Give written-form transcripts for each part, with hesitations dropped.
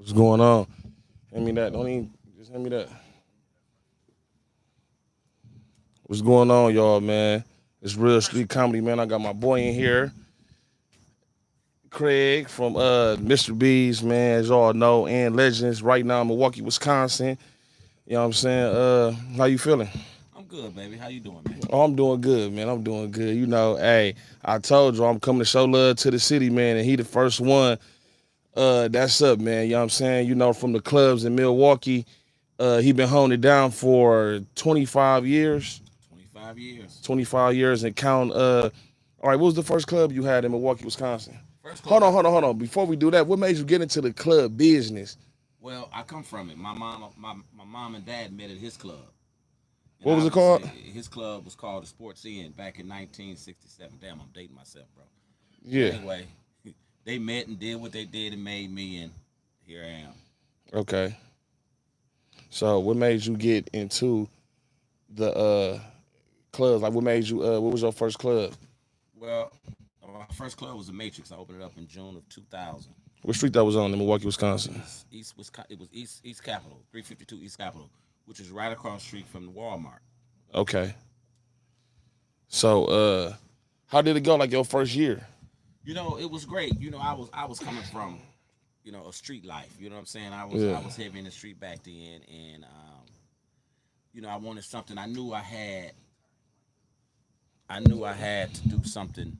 What's going on? Hand me that. Don't even just hand me that. What's going on, y'all, man? It's real street comedy, man. I got my boy in here, Craig from Mr.B's, man, as y'all know, and Legends right now in Milwaukee, Wisconsin. You know what I'm saying? How you feeling? I'm good, baby. How you doing, man? Oh, I'm doing good, man. I'm doing good. You know, hey, I told you I'm coming to show love to the city, man, and he the first one. That's up, man. You know what I'm saying? You know, from the clubs in Milwaukee, he been holding it down for 25 years. 25 years. 25 years and count. All right, what was the first club you had in Milwaukee, Wisconsin? First Hold club on, I hold on, hold on. Before we do that, what made you get into the club business? well, I come from it. My mom and dad met at his club, and What was it called? obviously his club was called the Sports Inn back in 1967. Damn, I'm dating myself, bro. But Yeah. anyway, they met and did what they did and made me, and here I am. Okay. So, what made you get into the clubs? Like, what made you? What was your first club? Well, my first club was the Matrix. I opened it up in June of 2000. What street that was on in Milwaukee, It Wisconsin? was East Wisconsin. It was East Capitol, 352 East Capitol, which is right across the street from the Walmart. Okay. So, how did it go? Like your first year? It was great. I was coming from a street life. You know what I'm saying? I was Yeah. I was heavy in the street back then, and I wanted something. I knew I had to do something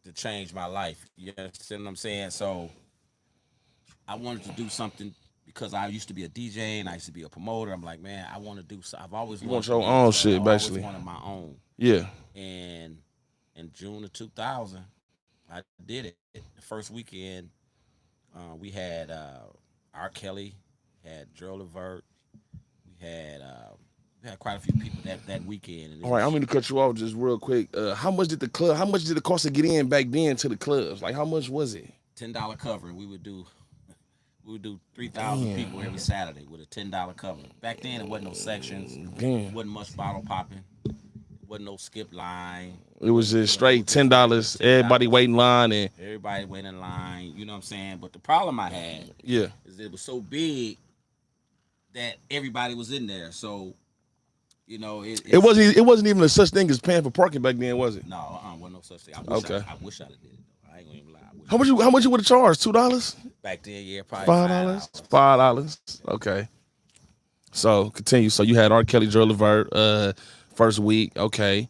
to change my life. You understand what I'm saying? So I wanted to do something because I used to be a DJ and I used to be a promoter. I'm like, man, I want to do. So I've always You want wanted to your be in a own club. shit, I always basically. wanted my own. Yeah. And in June of 2000, I did it. The first weekend, we had R. Kelly, had Joe Levert, we had uh, we had quite a few people that weekend, and it All right, I'm was gonna cut you off just real quick. How much did the club? How much did it cost to get in back then to the clubs? Like, how much was it? $10 cover, and we would do 3,000 people Damn, every Saturday with a $10 cover. Back then, it wasn't no sections, damn. wasn't much bottle popping, wasn't no skip line, It was just it straight was ten just regular dollars. Everybody $10. waiting line and Everybody waiting in line, you know what I'm saying? But the problem I had yeah. is that it was so big that everybody was in there. So It it's wasn't. It wasn't even a such thing as paying for parking back then, was it? no, wasn't no such thing. Okay. I wish I'd have did it though. I ain't gonna even lie. I wish How I much you? did. How much you would have charged? $2? Back then, yeah, probably $5? $5. $5? Okay. So continue. So you had R. Kelly, Joe Levert, first week. Okay.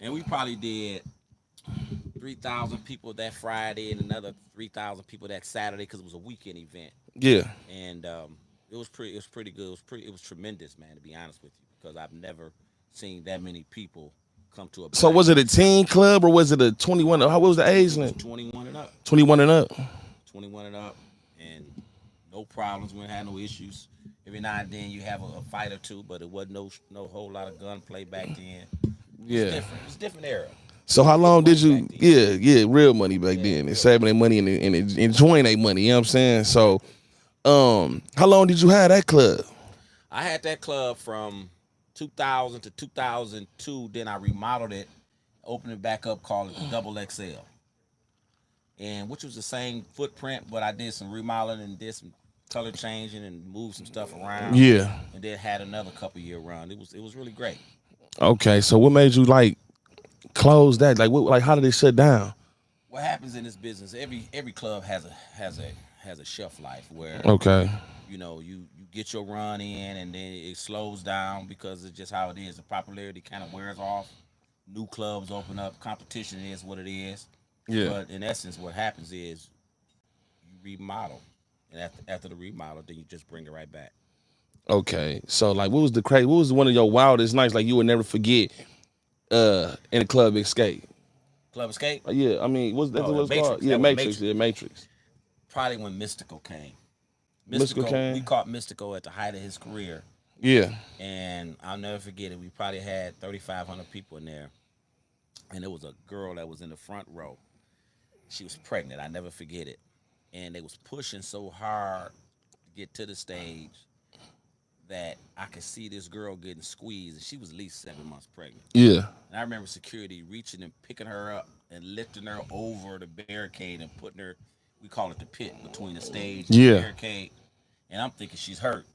And we probably did 3,000 people that Friday and another 3,000 people that Saturday because it was a weekend event. Yeah. And it was pretty good. It was tremendous, man. To be honest with you, because I've never seen that many people come to a So black was it a concert. teen club or was it a 21? How what was the age It was limit? 21 and up, 21 and up. 21 and up, and no problems. We had no issues. Every now and then you have a fight or two, but it wasn't no whole lot of gunplay back then. It was Yeah. different. It was a different era. So how Real long did money you? back then. Yeah, yeah, real money back Yeah, then, and real saving money. their money and enjoying their money. You know what I'm saying? So, how long did you have that club? I had that club from 2000 to 2002. Then I remodeled it, opened it back up, called it the Double XL, and which was the same footprint, but I did some remodeling and did some color changing and moved some stuff around, Yeah. and then had another couple year run. It was really great. Okay. So what made you like close that? Like what? Like how did it shut down? What happens in this business? Every club has a shelf life where Okay. you get your run in and then it slows down because it's just how it is. The popularity kind of wears off. New clubs open up. Competition is what it is. Yeah. But in essence, what happens is you remodel, and after the remodel, then you just bring it right back. Okay. So like, what was the crazy? What was one of your wildest nights? Like you would never forget. In the club escape. Club Escape. Yeah. I mean, what's that's Oh, what the it's called? Matrix. Yeah, That was Matrix. Matrix. Yeah, Matrix. Probably when Mystical came. Mystical Mystical. We came. caught Mystical at the height of his career, Yeah. and I'll never forget it. We probably had 3,500 people in there, and there was a girl that was in the front row. She was pregnant. I never forget it, and they was pushing so hard to get to the stage that I could see this girl getting squeezed, and she was at least 7 months pregnant. Yeah. And I remember security reaching and picking her up and lifting her over the barricade and putting her we call it the pit between the stage and the Yeah. barricade. And I'm thinking she's hurt.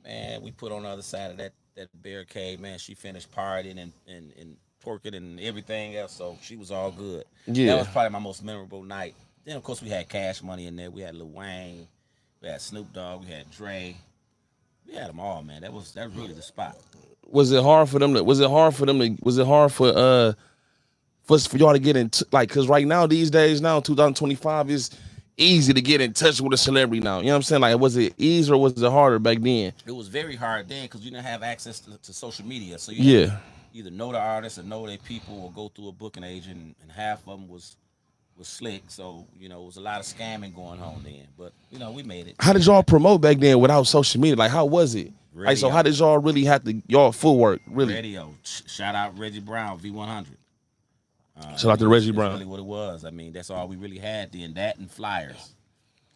Man, we put on the other side of that barricade. Man, she finished partying and twerking and everything else. So she was all good. That Yeah. was probably my most memorable night. Then of course we had Cash Money in there. We had Lil Wayne. We had Snoop Dogg. We had Dre. We had them all, man. That was really the spot. Was it hard for them to? Was it hard for them to? Was it hard for y'all to get in like? Cause right now, these days now, 2025 is easy to get in touch with a celebrity now. You know what I'm saying? Like, was it easier or was it harder back then? It was very hard then because you didn't have access to social media, so you had to Yeah. either know the artist or know their people or go through a booking agent. And half of them was slick, so it was a lot of scamming going on then. But we made it. How did y'all promote back then without social media? Like, how was it? Like, so how Radio, did y'all really have to y'all footwork really? radio. Shout out Reggie Brown, V100. Shout out to Reggie That's Brown. really what it was. I mean, that's all we really had then. That and flyers.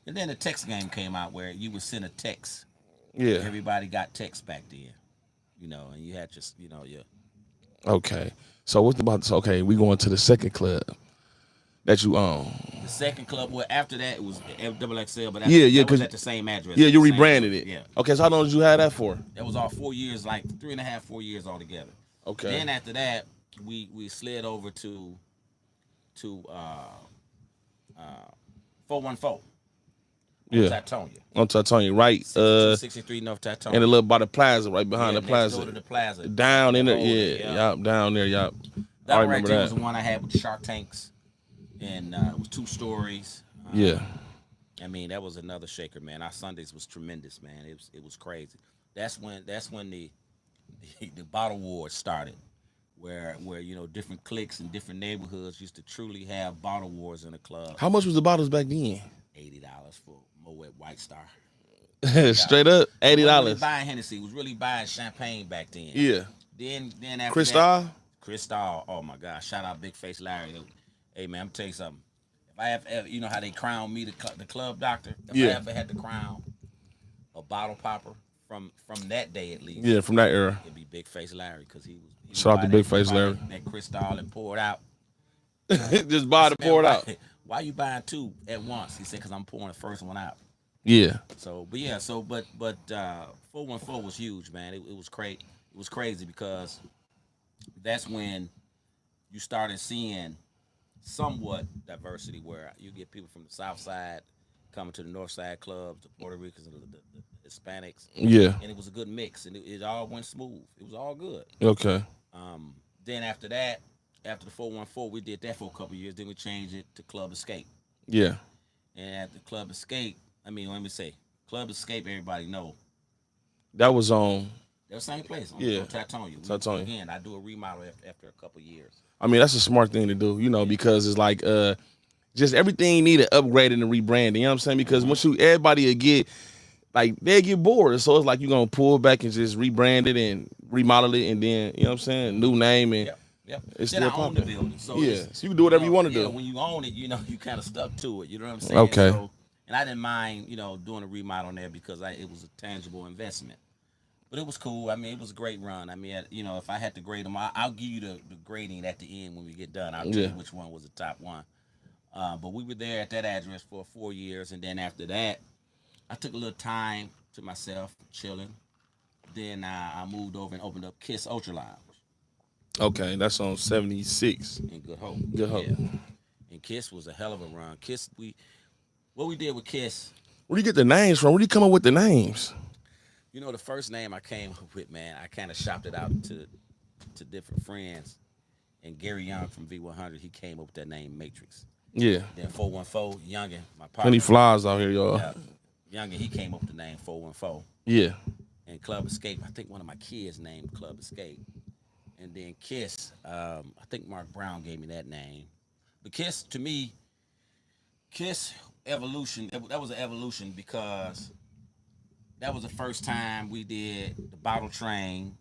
And then the text game came out where you would send a text. Yeah. Everybody got text back then. And you had just your Okay. So what's about this? Okay, we going to the second club that you own. the second club. Well, after that it was double XL, but Yeah, yeah, that was 'cause- at the same address. Yeah, you the same rebranded building. it. Yeah, Okay, so how long did you have that for? that was all 4 years, like 3.5, 4 years altogether. Okay. Then after that, we slid over to 414 Yeah. Tatonia. On Tatonia, right? 63 North Tatonia. And a little by the plaza, right behind the next plaza. door to the plaza. Down in there, Oh, yeah. Yup, down there, yup. That I one right remember there that. was the one I had with the Shark Tanks, and it was 2 stories. Yeah. I mean, that was another shaker, man. Our Sundays was tremendous, man. It was crazy. That's when the bottle wars started, where different cliques in different neighborhoods used to truly have bottle wars in a club. How much was the bottles back then? $80 for Moet White Star. Straight up, Wasn't really $80. buying Hennessy, was really buying champagne back then. Yeah. Then after Cristal? that, Cristal. Oh my gosh! Shout out Big Face Larry. Hey man, I'm tell you something. If I have ever, how they crown me the club doctor. If I ever had to crown a bottle popper from that day at least. Yeah, from that era. It'd be Big Face Larry because he was. Shout out to Big Face Larry. That Cristal and poured out. Just buy it and pour it out. Why you buying two at once? He said, because I'm pouring the first one out. Yeah. So, but 414 was huge, man. It was great. It was crazy because that's when you started seeing somewhat diversity, where you get people from the South Side coming to the North Side clubs, the Puerto Ricans, and the Hispanics. Yeah. And it was a good mix, and it all went smooth. It was all good. Okay. Then after that, after the 414, we did that for a couple of years. Then we changed it to Club Escape. Yeah. And at the Club Escape, let me say, Club Escape, everybody know. That was on. That was the same place. Yeah. On Tatonia. Tatonia. Again, I do a remodel after a couple of years. I mean, that's a smart thing to do, because it's like just everything needed upgrading and rebranding. You know what I'm saying? Because once everybody will get they get bored. So it's like you're gonna pull back and just rebrand it and remodel it, and then you know what I'm saying, new name, and Yep. it's Then still I own the popping. building. So Yeah. So you can do whatever you want to yeah, do. when you own it, you kind of stuck to it. You know what I'm saying? Okay. So, and I didn't mind, doing a remodel on there because it was a tangible investment. But it was cool. I mean, it was a great run. I mean, if I had to grade them, I'll give you the grading at the end when we get done. I'll tell you which one was the top one. But we were there at that address for 4 years, and then after that, I took a little time to myself, chilling. Then I moved over and opened up Kiss Ultra Lounge Okay, that's on 76. in Good Hope. Good Hope. Yeah. And Kiss was a hell of a run. What we did with Kiss, Where do you get the names from? Where do you come up with the names? the first name I came up with, man, I kind of shopped it out to different friends. And Gary Young from V100, he came up with that name, Matrix. Yeah. Then 414, Youngin, my partner. Plenty flies out here, y'all. Youngin, he came up with the name 414. Yeah. And Club Escape, I think one of my kids named Club Escape. And then Kiss, I think Mark Brown gave me that name. But Kiss, to me, Kiss evolution, that was an evolution because that was the first time we did the Bottle Train.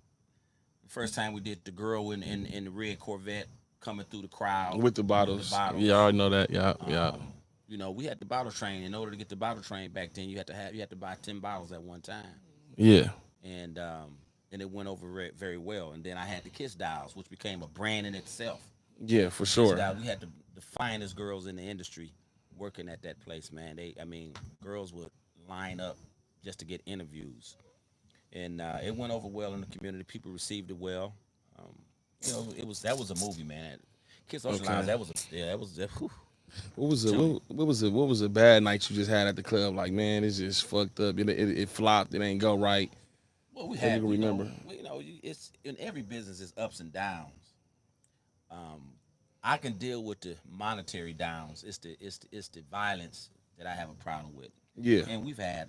The first time we did the girl in the red Corvette coming through the crowd. With the bottles. Yeah, I already know that. Yeah. We had the Bottle Train. In order to get the Bottle Train back then, you had to buy 10 bottles at one time. Yeah. And it went over very well. And then I had the Kiss Dials, which became a brand in itself. Yeah, for sure. We had the finest girls in the industry working at that place, man. I mean, girls would line up just to get interviews, and it went over well in the community. People received it well. Um, that was a movie, man. Kids Ocean Lines. Okay. Whew, What was it? telling you. What was a bad night you just had at the club? Like, man, it's just fucked up. It flopped. It ain't go right. Well, we That you have, can remember. it's in every business is ups and downs. Um, I can deal with the monetary downs. It's the violence that I have a problem with. Yeah. And we've had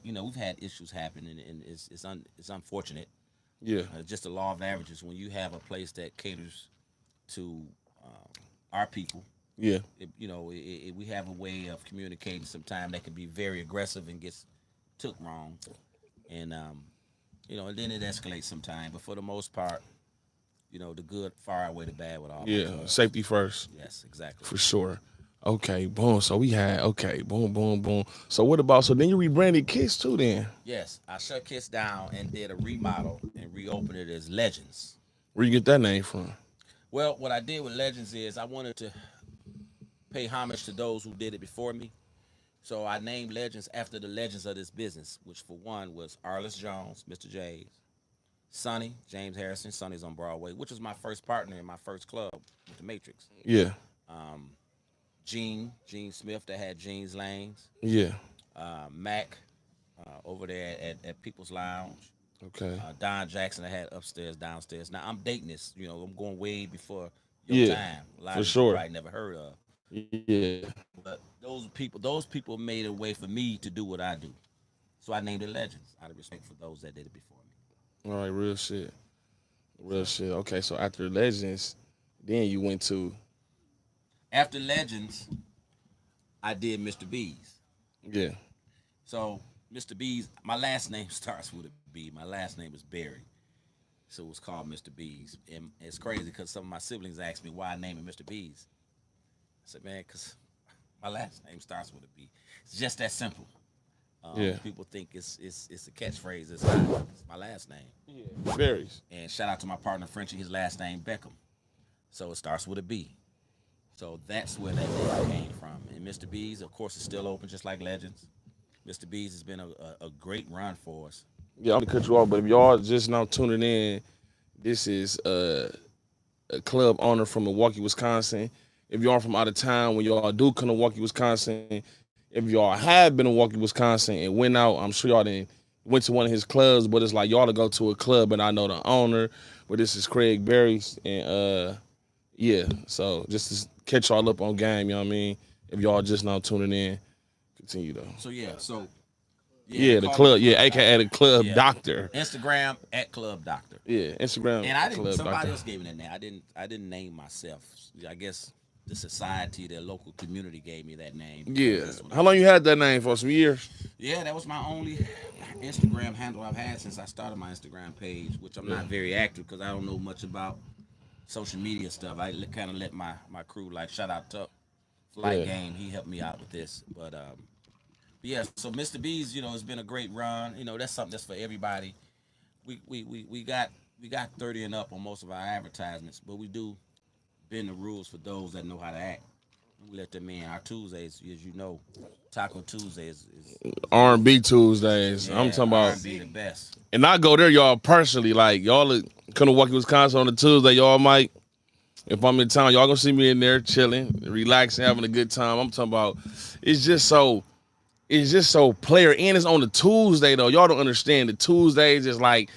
issues happen, and it's unfortunate. Yeah. Just the law of averages. When you have a place that caters to our people, Yeah. we have a way of communicating. Sometimes that can be very aggressive and gets took wrong, and and then it escalates sometimes. But for the most part, the good far outweigh the bad with all my Yeah. clubs. Safety first. Yes, exactly. For sure. Okay, boom. So we had boom, boom, boom. So what about so then you rebranded Kiss too then? Yes, I shut Kiss down and did a remodel and reopened it as Legends. Where you get that name from? Well, what I did with Legends is I wanted to pay homage to those who did it before me. So I named Legends after the legends of this business, which for one was Arliss Jones, Mr. J's, Sonny, James Harrison, Sonny's on Broadway, which was my first partner in my first club with the Matrix. Yeah. Um, Gene Smith that had Gene's Lanes, Yeah. Mac over there at People's Lounge, Okay. Don Jackson that had upstairs, downstairs. Now I'm dating this, I'm going way before your Yeah. time. A lot For of people sure. probably never heard of. Yeah. But those people made a way for me to do what I do. So I named it Legends out of respect for those that did it before me. All right, real shit. Real shit. Okay, so after Legends, then you went to After Legends, I did Mr.B's. yeah. So Mr.B's, my last name starts with a B. My last name is Barry. So it was called Mr.B's. And it's crazy because some of my siblings asked me why I named it Mr.B's. I said, man, because my last name starts with a B. It's just that simple. Yeah. People think it's a catchphrase. It's not. It's my last name. Yeah. Varies. And shout out to my partner Frenchie. His last name Beckham. So it starts with a B. So that's where that name came from. And Mr. B's, of course, is still open, just like Legends. Mr. B's has been a great run for us. Yeah, I'm gonna cut you off, but if y'all just now tuning in, this is a club owner from Milwaukee, Wisconsin. If y'all from out of town, when y'all do come to Milwaukee, Wisconsin, if y'all have been to Milwaukee, Wisconsin and went out, I'm sure y'all didn't went to one of his clubs, but it's like y'all to go to a club and I know the owner. But this is Craig Berry's and yeah. So just to catch y'all up on game, you know what I mean? If y'all just now tuning in, continue though. So yeah, Yeah, the call club, me yeah, aka the club Yeah. doctor. Instagram at Club Doctor. Yeah, Instagram And I didn't. club Somebody doctor. else gave me that name. I didn't name myself. I guess the society, the local community gave me that name. Yeah. That's what How long you had that name for? Some years? Yeah, that was my only Instagram handle I've had since I started my Instagram page, which I'm not very active because I don't know much about social media stuff. I kind of let my crew, like, shout out to Flight Yeah. Game. He helped me out with this. But yeah, so Mr. B's, it's been a great run. That's something that's for everybody. We got 30 and up on most of our advertisements, but we do bend the rules for those that know how to act. We let them in. Our Tuesdays, as you know, Taco Tuesday is R&B Tuesdays. I'm talking about, R&B the best. and I go there, y'all personally. Like y'all come to Milwaukee, Wisconsin on a Tuesday. Y'all might, if I'm in town, y'all gonna see me in there chilling, relaxing, having a good time. I'm talking about, it's just so, player, and it's on the Tuesday though. Y'all don't understand. The Tuesdays is like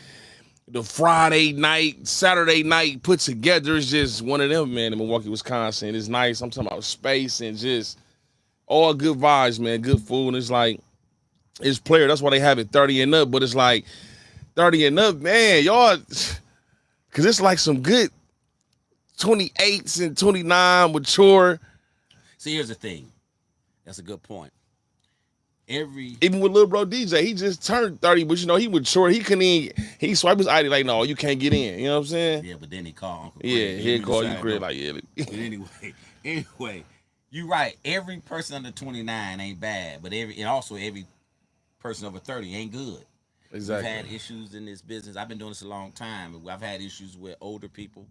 the Friday night, Saturday night put together. Is just one of them, man. In Milwaukee, Wisconsin, it's nice. I'm talking about space and just all good vibes, man. Good food, and it's like it's player. That's why they have it 30 and up. But it's like 30 and up, man. Y'all, because it's like some good 28s and 29 mature. See, here's the thing. That's a good point. Even with little bro DJ, he just turned 30, but he mature. He couldn't even, he swiped his ID like, no, you can't get in. You know what I'm saying? Yeah, but then he called Uncle Yeah, Craig. he'll call you decided Craig no. like, yeah. But anyway, you right. Every person under 29 ain't bad, but every person over 30 ain't good. Exactly. We've had issues in this business. I've been doing this a long time. I've had issues with older people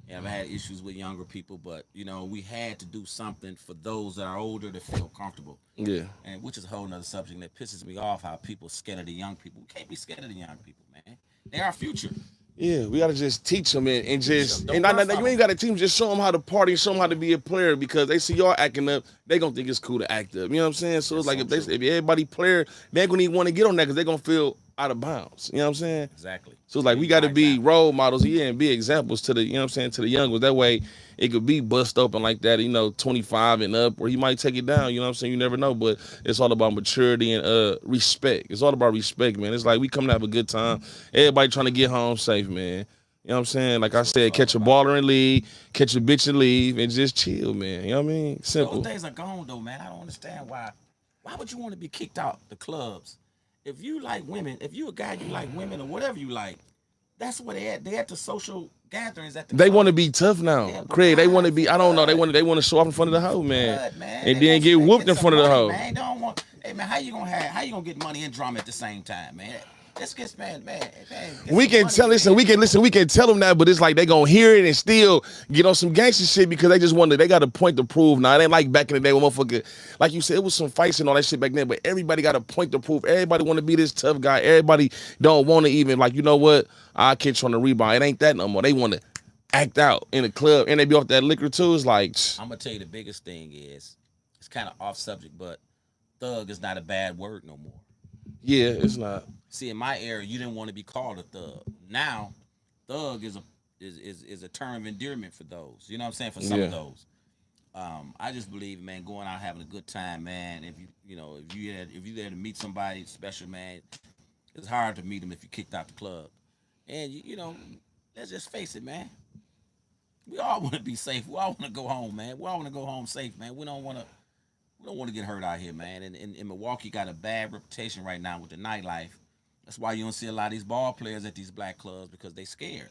And I've had issues with younger people, but we had to do something for those that are older to feel comfortable. Yeah. And which is a whole nother subject that pisses me off, how people scared of the young people. We can't be scared of the young people, man. They're our future. Yeah, we gotta just teach them and Teach just them. Don't learn from you them. ain't gotta teach them. Just show them how to party, show them how to be a player because they see y'all acting up. They gonna think it's cool to act up. You know what I'm saying? So it's That's like so if true. everybody player, they ain't gonna even want to get on that because they gonna feel out of bounds. You know what I'm saying? Exactly. So it's like we You got to right be about it. role models, yeah, and be examples to the, you know what I'm saying, to the young ones. That way it could be bust open like that, 25 and up, or he might take it down, you know what I'm saying? You never know, but it's all about maturity and respect. It's all about respect, man. It's like we come to have a good time. Everybody trying to get home safe, man. You know what I'm saying? Like I That's what it's said, all catch a about. baller and leave, catch a bitch and leave, and just chill, man. You know what I mean? Those Simple. days are gone though, man. I don't understand why. Why would you want to be kicked out the clubs? If you like women, if you a guy you like women or whatever you like, that's where they at. They at the social gatherings at the They want to club. be tough Yeah, now, but Craig. They want why? to be. For I don't know. They what? want. They want to show off in front of the hoe, man, What, man? and They then want get they whooped get in some front of the money, hoe. man. They don't want. Hey, man, how you gonna get money and drama at the same time, man? Let's get man. Get We some can money, tell listen, man. we can tell them that, but it's like they gonna hear it and still get on some gangster shit because they just want to they got a point to prove now. It ain't like back in the day when motherfucker, like you said, it was some fights and all that shit back then, but everybody got a point to prove. Everybody wanna be this tough guy. Everybody don't wanna even like, you know what? I catch on the rebound. It ain't that no more. They wanna act out in the club and they be off that liquor too. It's like I'm gonna tell you the biggest thing is it's kind of off subject, but thug is not a bad word no more. yeah, it's not. See, in my era, you didn't want to be called a thug. Now, thug is a term of endearment for those. You know what I'm saying? For some of Yeah. those. I just believe, man, going out having a good time, man. If you there to meet somebody special, man, it's hard to meet them if you kicked out the club. And let's just face it, man. We all want to be safe. We all want to go home, man. We all want to go home safe, man. We don't want to get hurt out here, man. And Milwaukee got a bad reputation right now with the nightlife. That's why you don't see a lot of these ball players at these black clubs because they scared.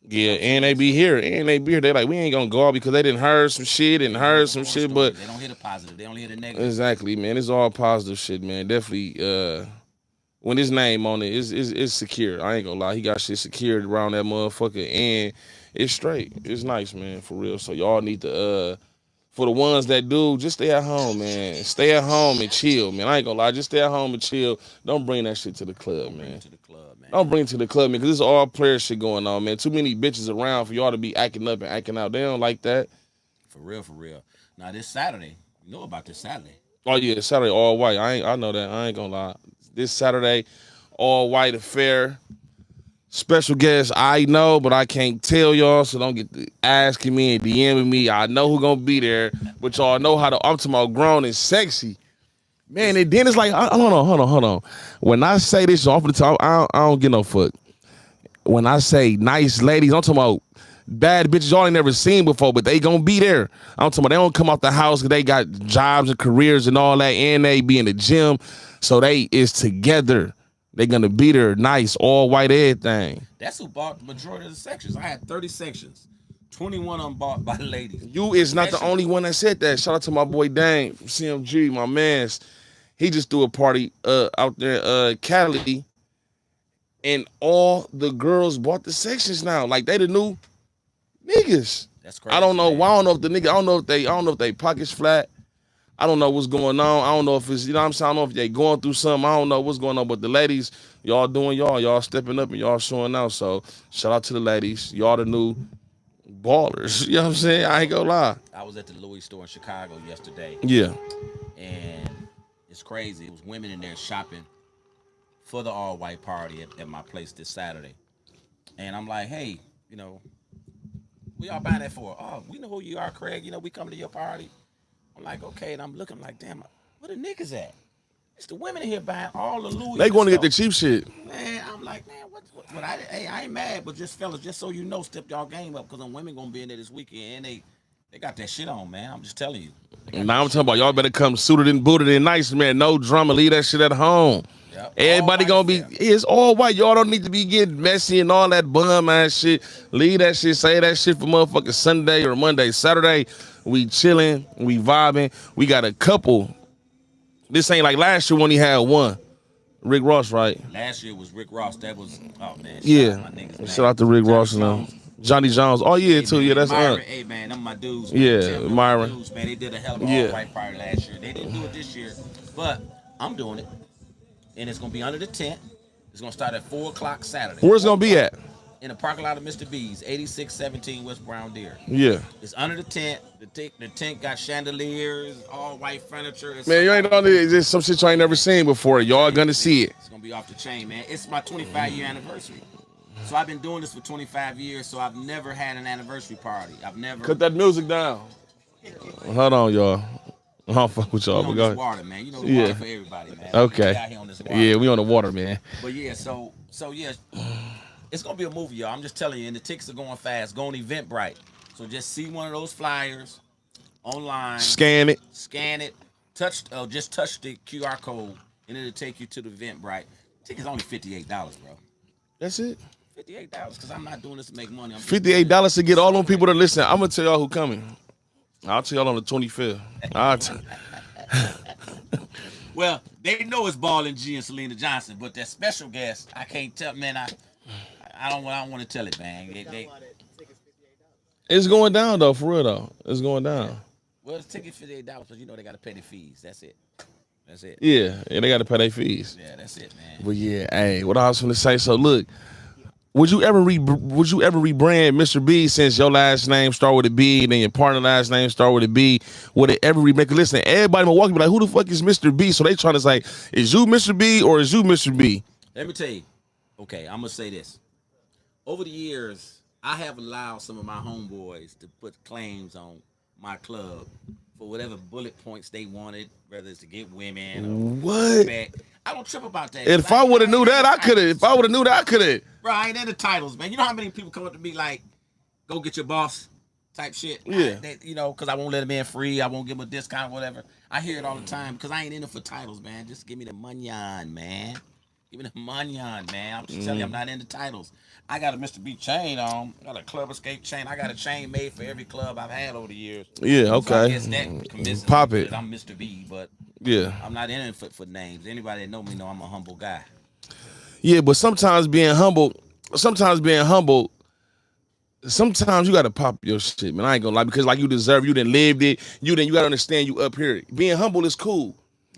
You know Yeah, what I'm and they saying? be So here, and they be here. They like, we ain't gonna go out because they didn't heard some shit and they hear heard the some horror shit, but stories. They don't hear the positive. They only hear the negative. exactly, man. It's all positive shit, man. Definitely. When his name on it, it's secure. I ain't gonna lie, he got shit secured around that motherfucker, and it's straight. It's nice, man, for real. So y'all need to, for the ones that do, just stay at home, man. Stay at home and chill, man. I ain't gonna lie, just stay at home and chill. Don't bring that shit to the club, Don't bring it man. to the club, Don't man. bring it to the club, man, because it's all player shit going on, man. Too many bitches around for y'all to be acting up and acting out. They don't like that. For real, for real. Now this Saturday, you know about this Saturday. Oh yeah, Saturday all white. I know that. I ain't gonna lie. This Saturday, all white affair. Special guest, I know, but I can't tell y'all, so don't get to asking me and DMing me. I know who gonna be there, but y'all know how to. I'm talking about grown and sexy, man. It's And then it's like, hold on. When I say this off the top, I don't get no fuck. When I say nice ladies, I'm talking about bad bitches y'all ain't never seen before, but they gonna be there. I'm talking about they don't come out the house because they got jobs and careers and all that, and they be in the gym, so they is together. They gonna be there, nice, all white, everything. that's who bought the majority of the sections. I had 30 sections. 21 of them bought by the ladies. You is not the only Professional. one that said that. Shout out to my boy Dane from CMG, my man's. He just threw a party out there Cali, and all the girls bought the sections now. Like they the new niggas. That's I don't crazy, know why. man. I don't know if the nigga. I don't know if they pockets flat. I don't know what's going on. I don't know if it's, you know what I'm saying? I don't know if they going through something. I don't know what's going on. But the ladies, y'all doing y'all stepping up and y'all showing out. So shout out to the ladies. Y'all the new ballers. You know what I'm saying? I ain't gonna lie. I was at the Louis store in Chicago yesterday, Yeah. and it's crazy. It was women in there shopping for the all white party at my place this Saturday. And I'm like, hey, you know, we all buying that for? Oh, we know who you are, Craig. We coming to your party. I'm like, okay, and I'm looking like, damn, where the niggas at? It's the women in here buying all the Louis They and going to get stuff. the cheap shit. Man, I'm like, man, what hey, I ain't mad, but just fellas, just so you know, step y'all game up, because them women gonna be in there this weekend, and they got that shit on, man. I'm just telling you, they got Now that I'm talking shit about on, y'all man. better come suited and booted and nice, man. No drama. Leave that shit at home. Yep, all Everybody white gonna be, affair. it's all white. Y'all don't need to be getting messy and all that bum ass shit. Leave that shit, say that shit for motherfucking Sunday or Monday. Saturday, we chilling, we vibing. We got a couple. This ain't like last year when he had one. Rick Ross, right? Last year was Rick Ross. That was, oh man, shout out Yeah. my niggas, Shout man. out to Rick Johnny Ross and them. Stones, Johnny Jones. Oh yeah, Hey too. Yeah, man, that's Myron, hey man, them my dudes, man. Yeah, Tim, them my Myron. dudes, man. They did a hell of an all Yeah. white party last year. They didn't do it this year, but I'm doing it, and it's gonna be under the tent. It's gonna start at 4 o'clock Saturday. Where's it Four gonna be o'clock at? in the parking lot of Mr. B's, 8617 West Brown Deer. Yeah. It's under the tent. The tent got chandeliers, all white furniture. It's Man, you ain't somebody. on it. It's some shit you Hey ain't never man, seen before. I'm Y'all telling you, gonna see it. it's gonna be off the chain, man. It's my 25-year anniversary. So I've been doing this for 25 years. So I've never had an anniversary party. I've never. Cut that music down. Hold on, y'all. I don't fuck with y'all, We but on go this ahead. water, man. You know the Yeah. water for everybody, man. We Okay. out here on this water. Yeah, we on the water, man. But yeah, so yeah, it's gonna be a movie, y'all. I'm just telling you, and the tickets are going fast. Go on Eventbrite. So just see one of those flyers online, Scan it. scan it, just touch the QR code, and it'll take you to the Eventbrite. Tickets only $58, bro. That's it. $58, because I'm not doing this to make money. I'm just doing $58 to get all them people celebrate. to listen. I'm gonna tell y'all who coming. I'll tell y'all on the 25th. Well, they know it's Ball and G and Selena Johnson, but that special guest, I can't tell, man. I don't want to tell it, man. It's going down though, for real though. It's going Yeah. down. Well, the ticket $58, but you know they got to pay the fees. That's it. That's it. Yeah, and they gotta pay their fees. Yeah, that's it, man. But yeah, hey, what I was gonna say. So look, would you ever rebrand Mr.B since your last name start with a B, then your partner last name start with a B? Would it ever remake? Listen, everybody in Milwaukee be like, who the fuck is Mr.B? So they trying to say, is you Mr. B or is you Mr. B? Let me tell you. Okay, I'm gonna say this. Over the years, I have allowed some of my homeboys to put claims on my club for whatever bullet points they wanted, whether it's to get women or What? respect. I don't trip about that. If I would have knew that, I could have. If I would have knew that, I could have. Bro, I ain't into titles, man. You know how many people come up to me like, go get your boss type shit? Yeah. Because I won't let him in free. I won't give him a discount, whatever. I hear it all the time because I ain't in it for titles, man. Just give me the munyan, man. Give me the munyan, man. I'm just telling you, I'm not into titles. I got a Mr. B chain on. I got a Club Escape chain. I got a chain made for every club I've had over the years. Yeah, So I okay. guess that convinces Pop me it. that I'm Mr. B, but Yeah. I'm not in it for names. Anybody that know me know I'm a humble guy. Yeah, but sometimes being humble, sometimes you gotta pop your shit, man. I ain't gonna lie, because like you deserve, you done lived it, you gotta understand you up here. Being humble is cool.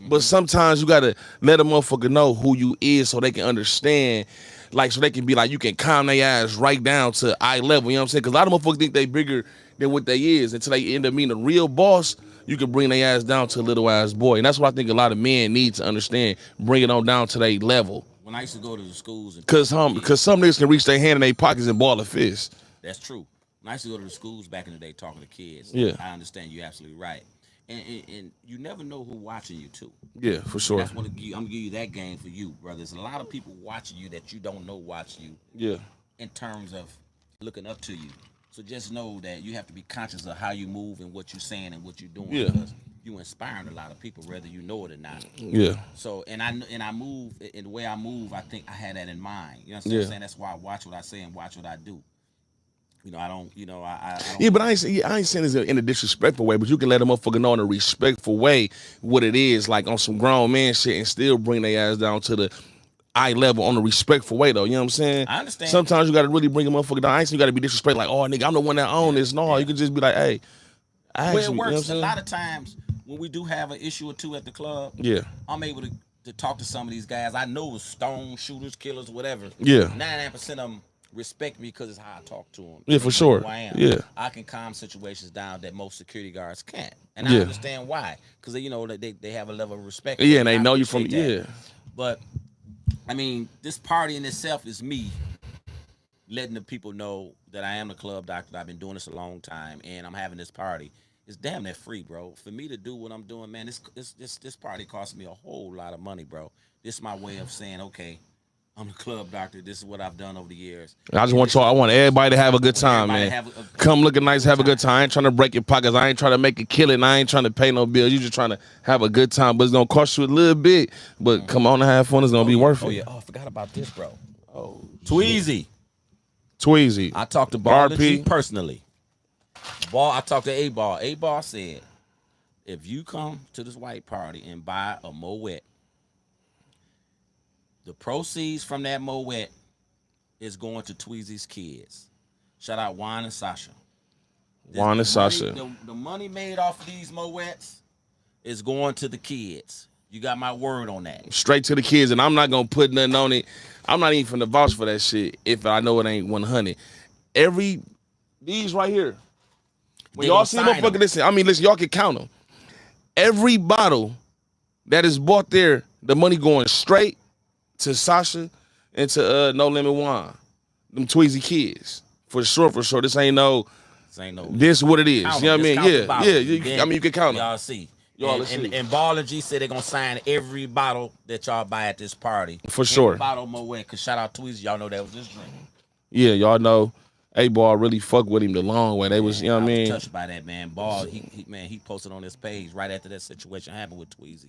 But sometimes you gotta let a motherfucker know who you is so they can understand. Like, so they can be like, you can calm their ass right down to eye level, you know what I'm saying? Because a lot of motherfuckers think they bigger than what they is. Until they end up meeting a real boss, you can bring their ass down to a little ass boy. And that's what I think a lot of men need to understand. Bring it on down to their level. When I used to go to the schools and Cause talk to because some niggas can reach their hand in their pockets and ball a fist. that's true. When I used to go to the schools back in the day talking to kids, Yeah. I understand you're absolutely right. And you never know who watching you too. Yeah, for sure. That's what I'm gonna give you that game for you, brother. There's a lot of people watching you that you don't know watch you Yeah. in terms of looking up to you. So just know that you have to be conscious of how you move and what you're saying and what you're doing. Yeah. Because you're inspiring a lot of people, whether you know it or not. Yeah. So and I move in the way I move. I think I had that in mind. You know what I'm Yeah. saying? That's why I watch what I say and watch what I do. You know, I don't. You know, I don't. Yeah, but I ain't saying this in a disrespectful way, but you can let a motherfucker know in a respectful way what it is, like on some grown man shit, and still bring their ass down to the eye level on a respectful way, though. You know what I'm saying? I understand. Sometimes you got to really bring a motherfucker down. I ain't saying you got to be disrespectful, like, oh, nigga, I'm the one that own this. No, you can just be like, hey, Well, ask it me. You know what I'm works a saying? lot of times when we do have an issue or two at the club. Yeah. I'm able to talk to some of these guys. I know stone shooters, killers, whatever. Yeah. 99% of them respect me because it's how I talk to them. Yeah, for sure. Who I am. Yeah. I can calm situations down that most security guards can't, and Yeah. I understand why. Because they have a level of respect. Yeah, and they I know you from, appreciate that. yeah. But I mean, this party in itself is me letting the people know that I am the club doctor. I've been doing this a long time, and I'm having this party. It's damn near free, bro. For me to do what I'm doing, man, this party costs me a whole lot of money, bro. This is my way of saying, okay, I'm the club doctor. This is what I've done over the years. I want everybody to have a good time, Everybody man. have a Come looking nice, have a good time. I ain't trying to break your pockets. I ain't trying to make a killing. I ain't trying to pay no bills. You just trying to have a good time, but it's gonna cost you a little bit. But come on and have fun. It's gonna be worth it. Oh yeah. Oh, I forgot about this, bro. Oh, Tweezy. Tweezy. I talked to Ball RP. personally. I talked to A-Ball. A-Ball said, if you come to this white party and buy a Moet, the proceeds from that Moet is going to Tweezy's kids. Shout out Juan and Sasha. Juan and Sasha. The money made off of these Moets is going to the kids. You got my word on that. Straight to the kids, and I'm not gonna put nothing on it. I'm not even finna vouch for that shit if I know it ain't 100. These right here. When y'all see motherfucker, listen, y'all can count them. Every bottle that is bought there, the money going straight to Sasha and to No Limit Wine. Them Tweezy kids. For sure. This ain't no. This what it is. You know what I mean? Yeah. You can count them. Y'all see. And Ball and G said they're gonna sign every bottle that y'all buy at this party. For sure. Every bottle Moet. Cause shout out Tweezy, y'all know that was his drink. Yeah, y'all know. A-Ball really fucked with him the long way. They was, you know what I mean? Touched by that, man. Ball, he posted on his page right after that situation happened with Tweezy.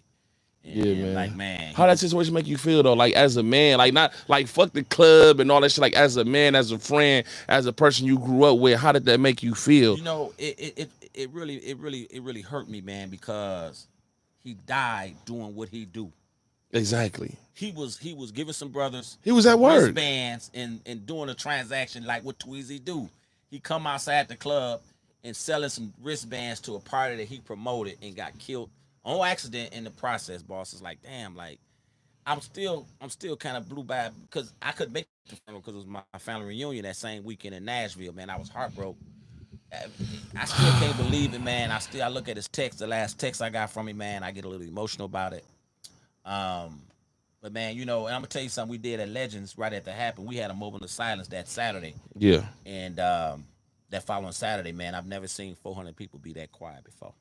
Man. Like, man. How that situation make you feel though? Like as a man, like not like fuck the club and all that shit. Like as a man, as a friend, as a person you grew up with, how did that make you feel? You know, it really hurt me, man, because he died doing what he do. Exactly. He was giving some brothers. He was at work. Wristbands and doing a transaction like what Tweezy do. He come outside the club and selling some wristbands to a party that he promoted and got killed on accident in the process. Boss is like, damn, like I'm still kind of blew by because I couldn't make the funeral because it was my family reunion that same weekend in Nashville. Man, I was heartbroken. I still can't believe it, man. I look at his text, the last text I got from him, man. I get a little emotional about it. But man, you know, and I'm gonna tell you something we did at Legends right after it happened. We had a moment of silence that Saturday. Yeah. And that following Saturday, man, I've never seen 400 people be that quiet before.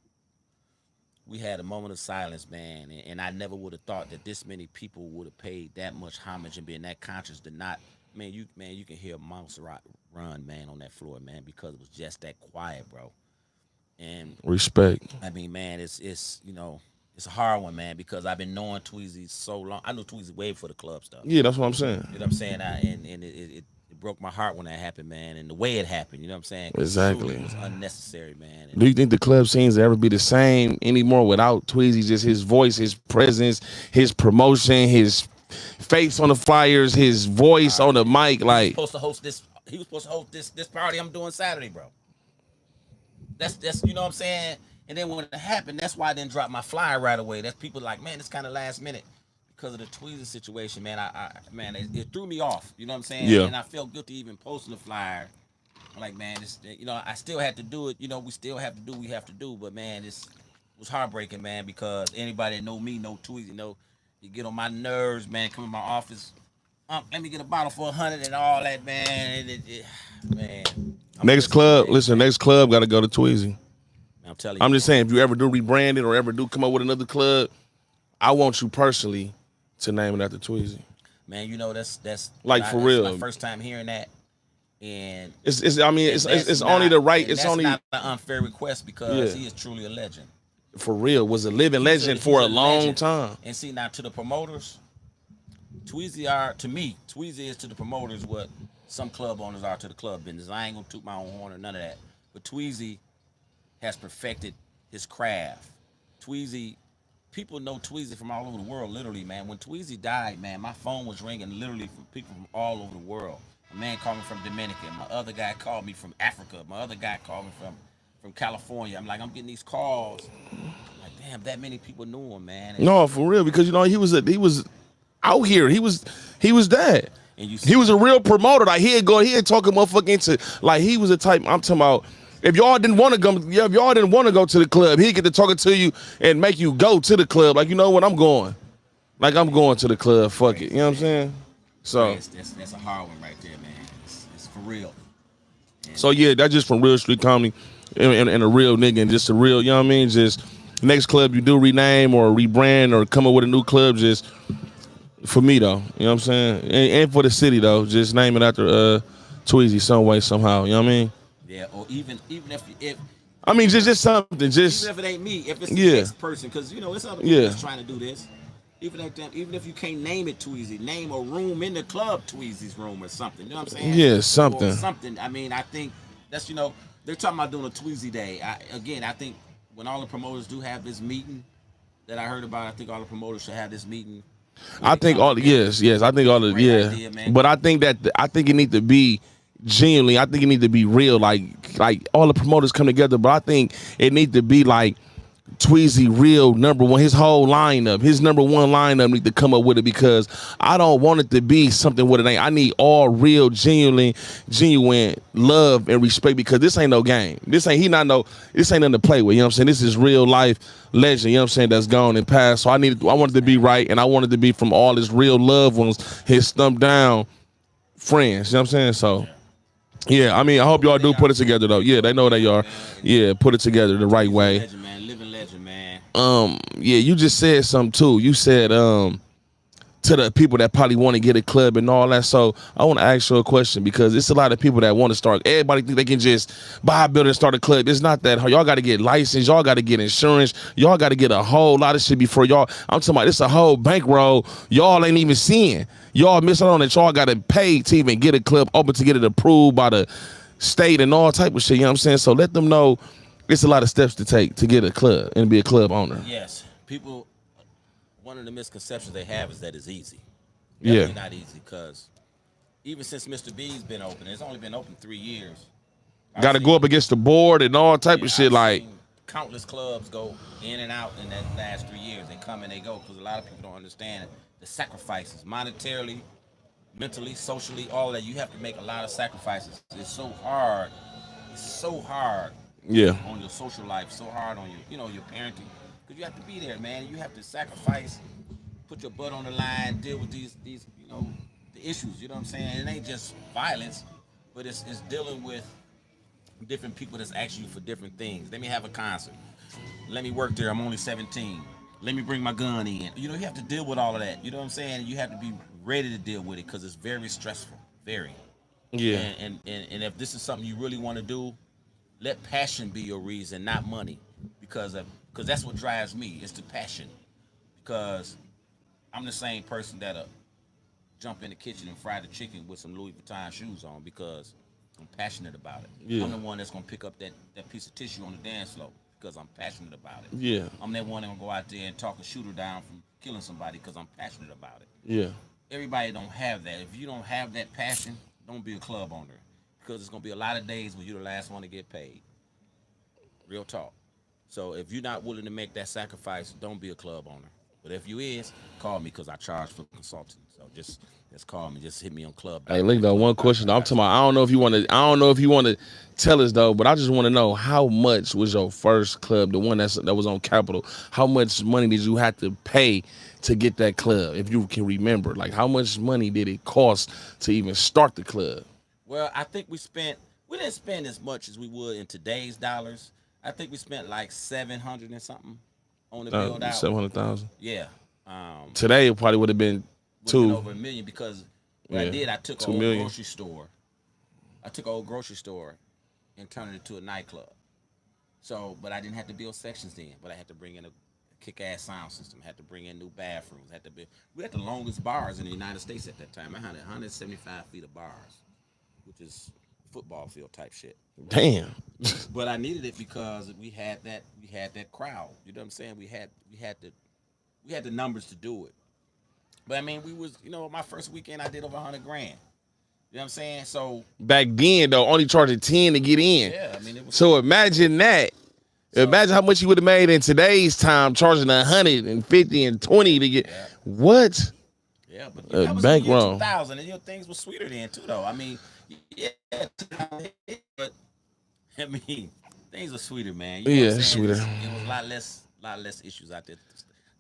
We had a moment of silence, man, and I never would have thought that this many people would have paid that much homage and been that conscious to not. You can hear a mouse run, man, on that floor, man, because it was just that quiet, bro. And respect. I mean, man, it's you know. It's a hard one, man, because I've been knowing Tweezy so long. I knew Tweezy way for the club stuff. Yeah, that's what I'm saying. You know what I'm saying? And it broke my heart when that happened, man. And the way it happened, you know what I'm saying? Exactly. It was unnecessary, man. Do you think the club scenes will ever be the same anymore without Tweezy? Just his voice, his presence, his promotion, his face on the flyers, his voice on the mic. Like he was supposed to host this party I'm doing Saturday, bro. That's you know what I'm saying? And then when it happened, that's why I didn't drop my flyer right away. That's people like, man, it's kind of last minute because of the Tweezy situation, man. It threw me off. You know what I'm saying? Yeah. And I felt guilty even posting the flyer. I'm like, man, I still had to do it. You know, we still have to do what we have to do. But man, it was heartbreaking, man, because anybody that know me know Tweezy. You know, you get on my nerves, man. Come in my office, let me get a bottle for 100 and all that, man. Man. Next club got to go to Tweezy. I'm telling you. I'm just saying, if you ever do rebrand it or ever do come up with another club, I want you personally to name it after Tweezy. Man, you know that's like for real. My first time hearing that, and it's only the right. It's only not an unfair request because he is truly a legend. For real, was a living legend for a long time. And see now to the promoters, Tweezy is to the promoters what some club owners are to the club business. I ain't gonna toot my own horn or none of that, but Tweezy has perfected his craft. People know Tweezy from all over the world, literally, man. When Tweezy died, man, my phone was ringing literally from people from all over the world. A man called me from Dominican. My other guy called me from Africa. My other guy called me from California. I'm getting these calls. I'm like, damn, that many people knew him, man. No, for real, because you know he was out here. He was that. And he was a real promoter. Like he'd talk a motherfucker into like he was a type. I'm talking about. If y'all didn't want to go to the club, he'd get to talking to you and make you go to the club. Like, you know what, I'm going. Like, I'm going to the club. Fuck it. You know what I'm saying? So that's a hard one right there, man. It's for real. So yeah, that's just from real street comedy and a real nigga and just a real, you know what I mean? Just next club you do rename or rebrand or come up with a new club, just for me though. You know what I'm saying? And for the city though, just name it after Tweezy some way, somehow. You know what I mean? Yeah, or even if I mean, just something, just even if it ain't me, if it's the next person, because you know it's other people that's trying to do this. Even if you can't name it Tweezy, name a room in the club Tweezy's room or something. You know what I'm saying? Yeah, something. Or something. I mean, I think that's they're talking about doing a Tweezy day. I think when all the promoters do have this meeting that I heard about, I think all the promoters should have this meeting. I think all yes, I think all the idea, but I think it need to be genuinely. I think it need to be real. Like all the promoters come together, but I think it need to be like Tweezy real number one. His whole lineup, his number one lineup need to come up with it because I don't want it to be something what it ain't. I need all real, genuine love and respect because this ain't no game. This ain't this ain't nothing to play with. You know what I'm saying? This is real life legend. You know what I'm saying? That's gone and passed. So I want it to be right, and I want it to be from all his real loved ones, his stumped down friends. You know what I'm saying? So. Yeah, I mean, I hope y'all do put it together though. Yeah, they know they are. Yeah, put it together the right way. Legend, man. Living legend, man. Yeah, you just said something too. You said to the people that probably want to get a club and all that. So I want to ask you a question because it's a lot of people that want to start. Everybody think they can just buy a building and start a club. It's not that hard. Y'all got to get licensed. Y'all got to get insurance. Y'all got to get a whole lot of shit before y'all. I'm talking about it's a whole bankroll y'all ain't even seeing. Y'all missing on that. Y'all got to pay to even get a club open to get it approved by the state and all type of shit. You know what I'm saying? So let them know it's a lot of steps to take to get a club and be a club owner. Yes, people. One of the misconceptions they have is that it's easy. Yeah. Definitely not easy because even since Mr.B's been open, it's only been open 3 years. Got to go up against the board and all type of shit. I've Like seen countless clubs go in and out in that last 3 years. They come and they go because a lot of people don't understand the sacrifices monetarily, mentally, socially, all that. You have to make a lot of sacrifices. It's so hard. It's so hard. Yeah. On your social life, so hard on your parenting, because you have to be there, man. You have to sacrifice, put your butt on the line, deal with these the issues. You know what I'm saying? It ain't just violence, but it's dealing with different people that's asking you for different things. Let me have a concert. Let me work there. I'm only 17. Let me bring my gun in. You have to deal with all of that. You know what I'm saying? You have to be ready to deal with it because it's very stressful. Very. Yeah. And if this is something you really want to do, let passion be your reason, not money, because that's what drives me. It's the passion. Because I'm the same person that'll jump in the kitchen and fry the chicken with some Louis Vuitton shoes on because I'm passionate about it. Yeah. I'm the one that's gonna pick up that piece of tissue on the dance floor because I'm passionate about it. Yeah. I'm that one that gonna go out there and talk a shooter down from killing somebody because I'm passionate about it. Yeah. Everybody don't have that. If you don't have that passion, don't be a club owner because it's gonna be a lot of days when you're the last one to get paid. Real talk. So if you're not willing to make that sacrifice, don't be a club owner. But if you is, call me because I charge for consulting. So just call me. Just hit me on club. Hey, Link, though, one question. I'm talking about, I don't know if you want to tell us though, but I just want to know how much was your first club, the one that was on Capitol? How much money did you have to pay to get that club? If you can remember, like how much money did it cost to even start the club? Well, I think we didn't spend as much as we would in today's dollars. I think we spent like 700 and something on the build out. 700,000. Yeah. Today it probably would have been over $1 million because what I did, I took an old million. grocery store. I took an old grocery store and turned it into a nightclub. So, but I didn't have to build sections then. But I had to bring in a kick-ass sound system. Had to bring in new bathrooms. We had the longest bars in the United States at that time. I had 175 feet of bars, which is football field type shit. Damn. But I needed it because we had that crowd. You know what I'm saying? We had the numbers to do it. But I mean, my first weekend I did over 100 grand. You know what I'm saying? So back then though, only charging 10 to get in. Yeah, I mean it was. So imagine that. Imagine how much you would have made in today's time, charging 150 and 20 to get what? Yeah, but that was the year 2000, and things were sweeter then too, though. I mean, yeah, but I mean, things were sweeter, man. You know what I'm saying? Sweeter. It was a lot less issues out there.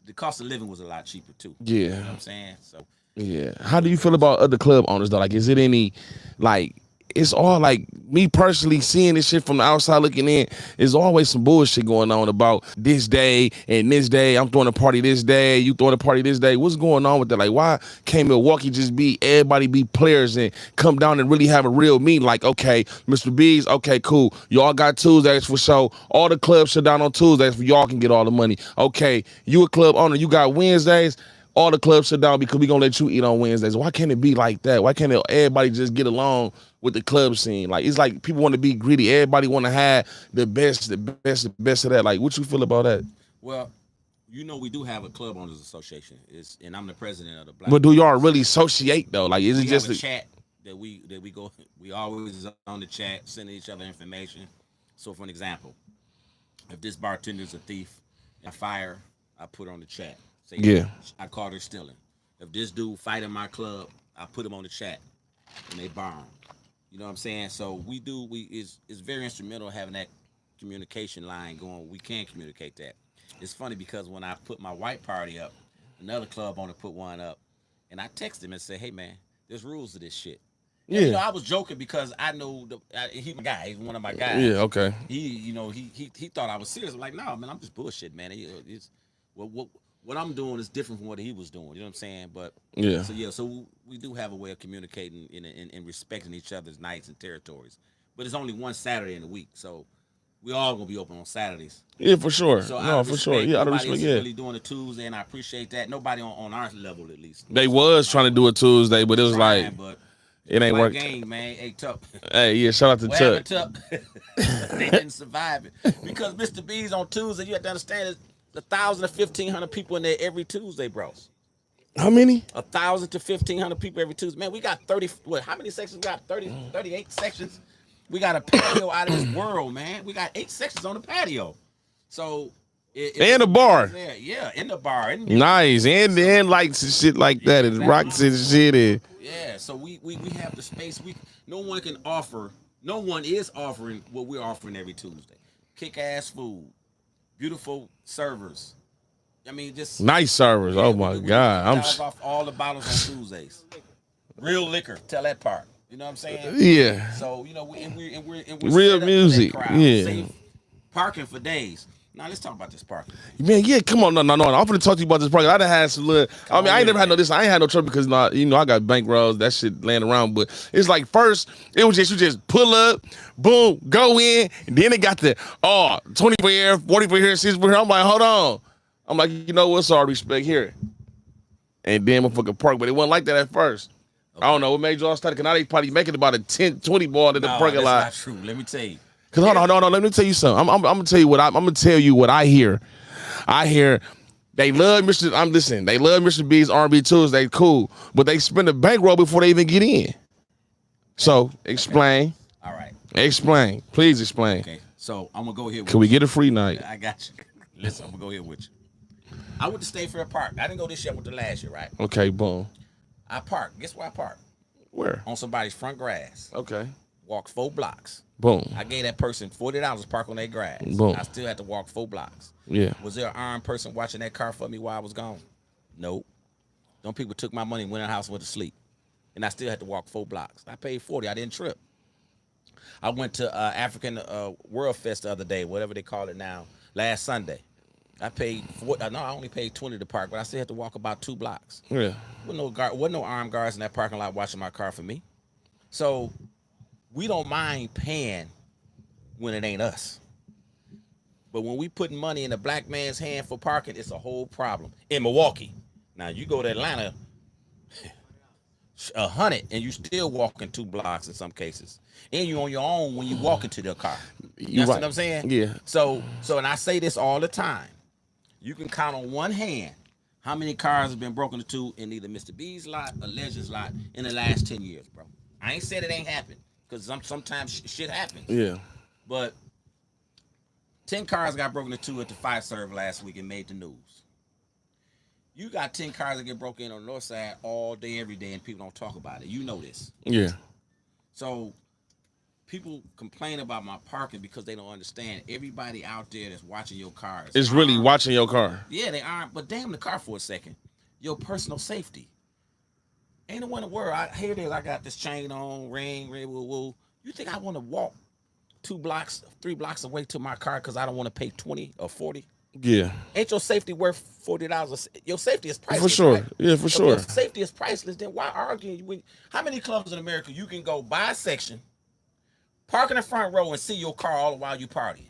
The cost of living was a lot cheaper too. Yeah, you know what I'm saying. So yeah. How do you feel about other club owners though? Like, is it any like? It's all like me personally seeing this shit from the outside looking in. There's always some bullshit going on about this day and this day. I'm throwing a party this day. You throwing a party this day. What's going on with that? Like, why can't Milwaukee just be everybody be players and come down and really have a real meeting? Like, okay, Mr.B's, okay, cool. Y'all got Tuesdays for show. All the clubs shut down on Tuesdays for y'all can get all the money. Okay, you a club owner. You got Wednesdays. All the clubs shut down because we gonna let you eat on Wednesdays. Why can't it be like that? Why can't everybody just get along with the club scene? Like, it's like people want to be greedy. Everybody want to have the best of that. Like, what you feel about that? Well, we do have a club owners association. And I'm the president of the Black. But do y'all really associate though? Like, is it just a chat that we go. We always on the chat, sending each other information. So, for an example, if this bartender is a thief and I fire, I put on the chat. Say Yeah. I caught her stealing. If this dude fight in my club, I put him on the chat and they bar him. You know what I'm saying? So we do. We is very instrumental having that communication line going. We can communicate that. It's funny because when I put my white party up, another club owner put one up, and I text him and say, "Hey man, there's rules to this shit." And, Yeah. I was joking because I know he's my guy. He's one of my Yeah. guys. Okay. He thought I was serious. I'm like, no, man, I'm just bullshit, man. It's what I'm doing is different from what he was doing. You know what I'm saying? But Yeah. so we do have a way of communicating and respecting each other's nights and territories. But it's only one Saturday in the week, so we all gonna be open on Saturdays. Yeah, for sure. So out No, of for sure. respect, Yeah, out of nobody respect. else is Yeah. really doing a Tuesday, and I appreciate that. Nobody on our level, at least. They was trying to do it Tuesday, but it was Trying, like but it ain't white worked. game, man. Hey, tough. Hey, yeah, shout out to What happened, Tuck. Tuck? They didn't survive it because Mr.B's on Tuesday. You have to understand, there's 1,000 to 1,500 people in there every Tuesday, bros. How many? 1,000 to 1,500 people every Tuesday. Man, we got 30. What? How many sections? We got 30, 38 sections. We got a patio out of this world, man. We got 8 sections on the patio. So And a bar. there, yeah, in the bar. Nice. And lights and shit like that. And exactly. rocks and shit. And Yeah, so we have the space. No one can offer. No one is offering what we're offering every Tuesday. Kick ass food, beautiful servers. I mean, just nice servers. Oh my God. I'm $50 off all the bottles on Tuesdays. Real liquor. Tell that part. You know what I'm saying? yeah. So we're Real set up music, for that crowd. yeah. Safe parking for days. Now let's talk about this parking. Man, yeah, come on, no. I'm gonna talk to you about this project. I done had some little. I mean, I ain't never had no this. I ain't had no trouble because I got bankrolls, that shit laying around. But it's like first, it was just you just pull up, boom, go in, and then it got the 20 for here, 40 for here, 60 for here. I'm like, hold on. I'm like, you know what's all respect here, and then motherfucking park. But it wasn't like that at first. Okay. I don't know what made y'all start. Cause now they probably making about a 10, 20 ball in the parking lot. That's not true. Let me tell you. Cause hold on. Let me tell you something. I'm gonna tell you what I'm gonna tell you what I hear. I hear they love Mr. They love Mr. B's R&B Tuesday, cool, but they spend a bankroll before they even get in. So explain. All right. Explain. Please explain. Okay. So I'm gonna go here. Can we get a free night? I got you. Listen, I'm gonna go here with you. I went to State Fair Park. I didn't go this year. I went to last year, right? Okay, boom. I parked. Guess where I parked? Where? On somebody's front grass. Okay. Walked 4 blocks. Boom. I gave that person $40 to park on their grass. Boom. I still had to walk 4 blocks. Yeah. Was there an armed person watching that car for me while I was gone? Nope. Them people took my money, went in the house, and went to sleep. And I still had to walk 4 blocks. I paid 40. I didn't trip. I went to African World Fest the other day, whatever they call it now, last Sunday. I only paid 20 to park, but I still had to walk about 2 blocks. Yeah. Wasn't no armed guards in that parking lot watching my car for me. So we don't mind paying when it ain't us. But when we putting money in a black man's hand for parking, it's a whole problem. In Milwaukee. Now you go to Atlanta, 100, and you still walking 2 blocks in some cases. And you on your own when you walk into the car. You know what I'm saying? Yeah. So and I say this all the time. You can count on one hand how many cars have been broken into in either Mr. B's lot or Legends lot in the last 10 years, bro. I ain't said it ain't happened, because sometimes shit happens. Yeah. But 10 cars got broken into at the fire serve last week and made the news. You got 10 cars that get broken in on the north side all day, every day, and people don't talk about it. You know this. Yeah. So people complain about my parking because they don't understand. Everybody out there that's watching your car is really watching your car. Yeah, they aren't. But damn the car for a second. Your personal safety. Ain't no one in the world. Here it is. I got this chain on, ring, woo. You think I want to walk 2 blocks, 3 blocks away to my car because I don't want to pay 20 or 40? Yeah. Ain't your safety worth $40? Your safety is priceless. For sure. Right? Yeah, for So sure. if your safety is priceless, then why argue? How many clubs in America you can go buy a section, park in the front row, and see your car all while you partying?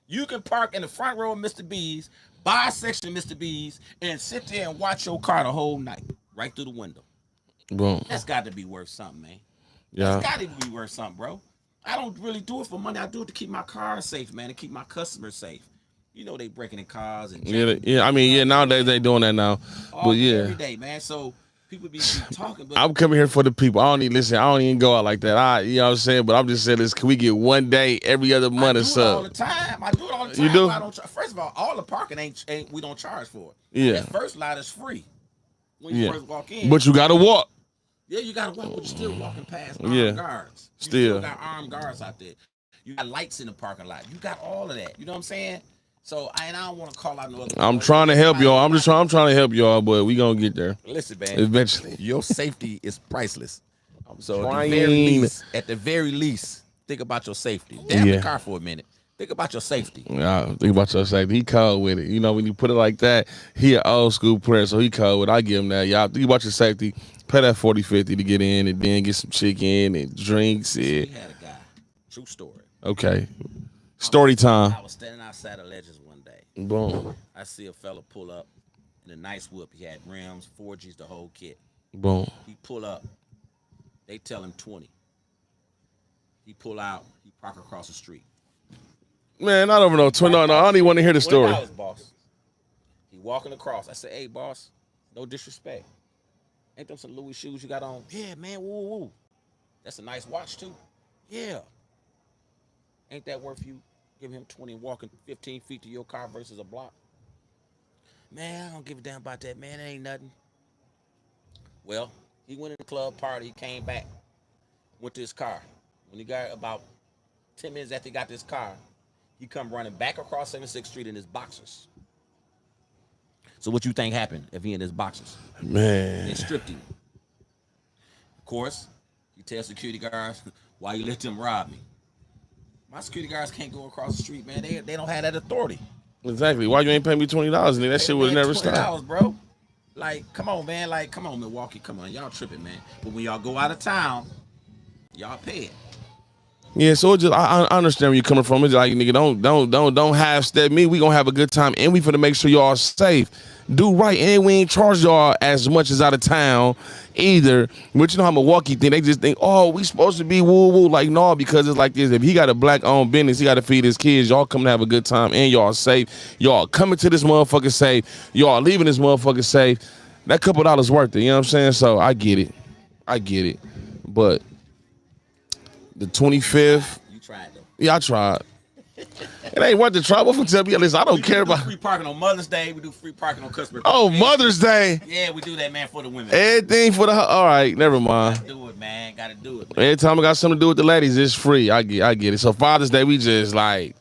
You can park in the front row of Mr. B's, buy a section of Mr. B's, and sit there and watch your car the whole night, right through the window. Boom. That's got to be worth something, man. Yeah. That's got to be worth something, bro. I don't really do it for money. I do it to keep my car safe, man, and keep my customers safe. You know they breaking in cars and yeah. I mean, yeah. Nowadays they doing that now, but yeah, every day, man. So People be talking, but I'm coming here for the people. I don't even listen. I don't even go out like that. You know what I'm saying? But I'm just saying this. Can we get one day every other I month do or it all something? the time. I do it all the You time. do? But I don't. First of all the parking ain't we don't charge for it. Yeah. That first lot is free when you Yeah. first walk in. But you gotta walk. Yeah, you gotta walk, but you're still walking past Yeah. armed guards. You Still. got armed guards out there. You got lights in the parking lot. You got all of that. You know what I'm saying? So I don't want to call out no other. I'm trying to help y'all. I'm trying to help y'all, but we gonna get there Listen, man. eventually. Your safety is priceless. So trying. at the very least, think about your safety. Damn Yeah. the car for a minute. Think about your safety. Think about your safety. He cold with it. You know, when you put it like that, he an old school player, so he cold with it. I give him that. Y'all think about your safety. Pay that 40-50 to get in and then get some chicken and drinks. We And, had a guy. True story. okay. Story time. I was standing outside of Legends one day. Boom. I see a fella pull up in a nice whip. He had rims, 4Gs, the whole kit. Boom. He pull up. They tell him 20. He pull out. He park across the street. Man, I don't know. No, I don't even want to hear the story. $20, boss. He walking across. I said, hey, boss, no disrespect. Ain't them some Louis shoes you got on? Yeah, man, woo, woo. That's a nice watch, too. Yeah. Ain't that worth you giving him 20 and walking 15 feet to your car versus a block? Man, I don't give a damn about that, man. It ain't nothing. Well, he went in the club party. He came back, went to his car. When he got about 10 minutes after he got this car, he come running back across 76th Street in his boxers. So what you think happened if he in his boxers? Man. They stripped him. Of course, you tell security guards, why you let them rob me? My security guards can't go across the street, man. They don't have that authority. Exactly. Why you ain't paying me $20 and that shit would never stop. $20, bro. Like, come on, man. Like, come on, Milwaukee. Come on. Y'all tripping, man. But when y'all go out of town, y'all pay it. Yeah, so it just I understand where you're coming from. It's like, nigga, don't half step me. We gonna have a good time and we finna make sure y'all safe. Do right, and we ain't charge y'all as much as out of town either. But you know how Milwaukee think, they just think, oh, we supposed to be woo woo. Like, no, because it's like this. If he got a black owned business, he gotta feed his kids. Y'all come to have a good time and y'all safe. Y'all coming to this motherfucker safe. Y'all leaving this motherfucker safe. That couple dollars worth it, you know what I'm saying? So I get it. But the 25th. You tried though. Yeah, I tried. It ain't worth the trouble for tell me. Listen, I don't care about free parking on Mother's Day. We do free parking on customer. Oh, Mother's Day. Yeah, we do that, man, for the women. Everything for the. All right, never mind. Gotta do it, man. Gotta do it. Man. Every time I got something to do with the ladies, it's free. I get it. So Father's Day, we just like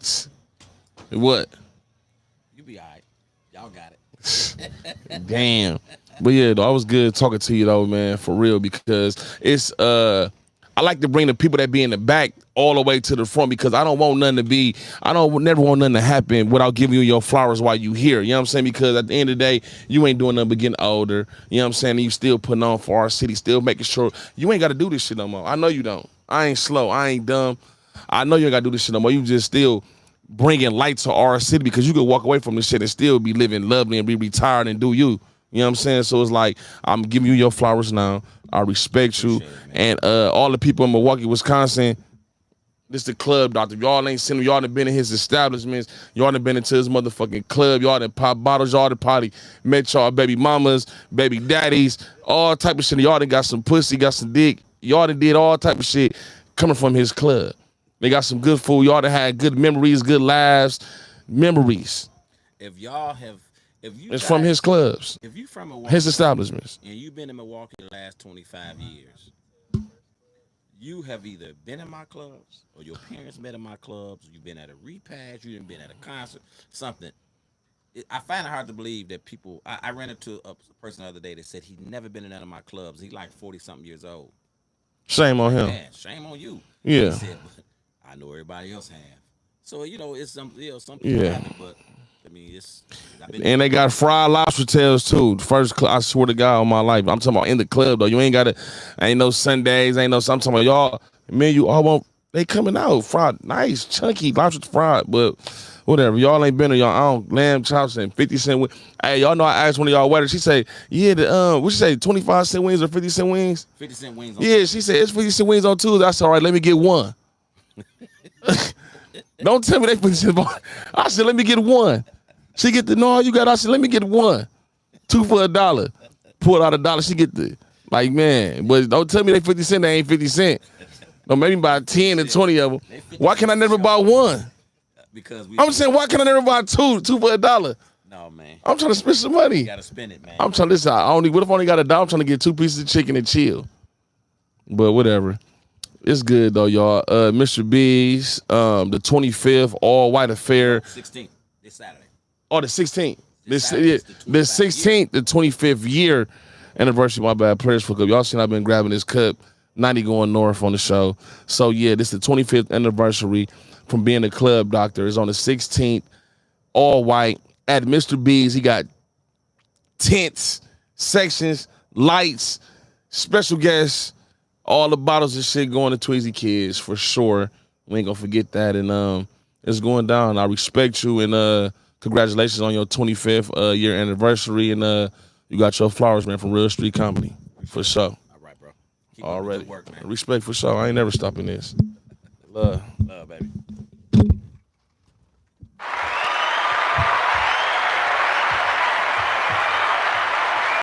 what? You be all right. Y'all got it. Damn. But yeah, though, I was good talking to you though, man, for real, because it's I like to bring the people that be in the back all the way to the front because I don't never want nothing to happen without giving you your flowers while you here. You know what I'm saying? Because at the end of the day, you ain't doing nothing but getting older. You know what I'm saying? And you still putting on for our city, still making sure you ain't got to do this shit no more. I know you don't. I ain't slow. I ain't dumb. I know you ain't got to do this shit no more. You just still bringing light to our city because you could walk away from this shit and still be living lovely and be retired and do you. You know what I'm saying? So it's like, I'm giving you your flowers now. I respect you. And all the people in Milwaukee, Wisconsin, this the club doctor. Y'all ain't seen him. Y'all done been in his establishments. Y'all done been into his motherfucking club. Y'all done pop bottles. Y'all done probably met y'all baby mamas, baby daddies, all type of shit. Y'all done got some pussy, got some dick. Y'all done did all type of shit coming from his club. They got some good food. Y'all done had good memories, good lives, memories. If y'all have... It's from his clubs. If you from Milwaukee, his establishments, and you've been in Milwaukee the last 25 years, you have either been in my clubs or your parents met in my clubs. You've been at a repast. You've been at a concert. Something. I find it hard to believe that people. I ran into a person the other day that said he'd never been in none of my clubs. He's like 40-something years old. Shame on him. Man, shame on you. Yeah. He said, I know everybody else have. So it's some people have it, but. I mean, and they got fried lobster tails too. I swear to God on my life. I'm talking about in the club though. You ain't got to, ain't no Sundays, ain't no. I'm talking about y'all. Man, you all want. They coming out fried, nice, chunky lobster fried. But whatever, y'all ain't been to y'all lamb chops and 50-cent. Hey, y'all know I asked one of y'all waiters. She say, yeah, what she say, 25-cent wings or 50-cent wings? 50-cent wings. Yeah, she said it's 50-cent wings on Tuesday. I said, all right, let me get one. Don't tell me they 50-cent. I said, let me get one. She get the no, you got. I said, let me get one, 2 for $1. pulled out $1. She get the like, man. But don't tell me they 50 cent. They ain't 50 cent. No, maybe buy 10 and 20 of them. Why can I never buy one? Because I'm saying, why can I never buy two for $1? No, man. I'm trying to spend some money. You gotta spend it, man. I'm trying to listen. What if I only got $1? I'm trying to get 2 pieces of chicken and chill. But whatever. It's good though, y'all. Mr. B's, the 25th all white affair. 16th this Saturday. Oh, the 16th. The 25th 16th, the 25th year anniversary. My bad. Players for Cup. Y'all seen I've been grabbing this cup. 90 going north on the show. So yeah, this is the 25th anniversary from being a club doctor. It's on the 16th, all white at Mr. B's. He got tents, sections, lights, special guests. All the bottles of shit going to Tweezy Kids for sure. We ain't gonna forget that. And it's going down. I respect you and congratulations on your 25th year anniversary. And you got your flowers, man, from Real Street Comedy. For sure. All right, bro. Keep up the Already. good work, man. Respect for sure. I ain't never stopping this. Love. Love, baby.